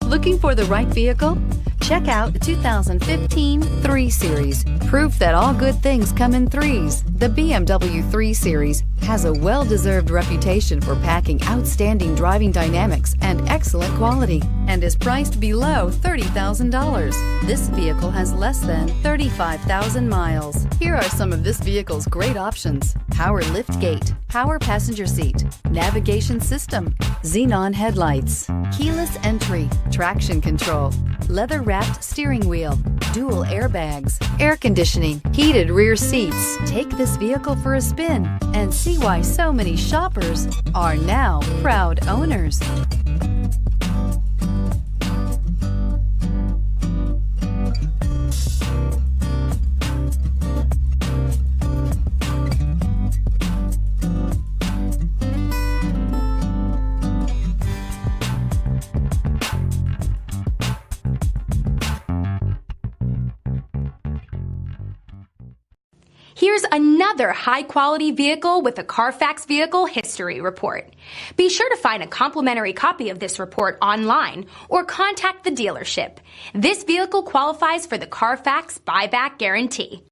Looking for the right vehicle? Check out the 2015 3 Series. Proof that all good things come in threes. The BMW 3 Series has a well-deserved reputation for packing outstanding driving dynamics and excellent quality, and is priced below $30,000. This vehicle has less than 35,000 miles. Here are some of this vehicle's great options: power liftgate, power passenger seat, navigation system, Xenon headlights, keyless entry, traction control, leather-wrapped steering wheel, dual airbags, air conditioning, heated rear seats. Take this vehicle for a spin and see why so many shoppers are now proud owners. Here's another high-quality vehicle with a Carfax Vehicle History Report. Be sure to find a complimentary copy of this report online or contact the dealership. This vehicle qualifies for the Carfax Buyback Guarantee.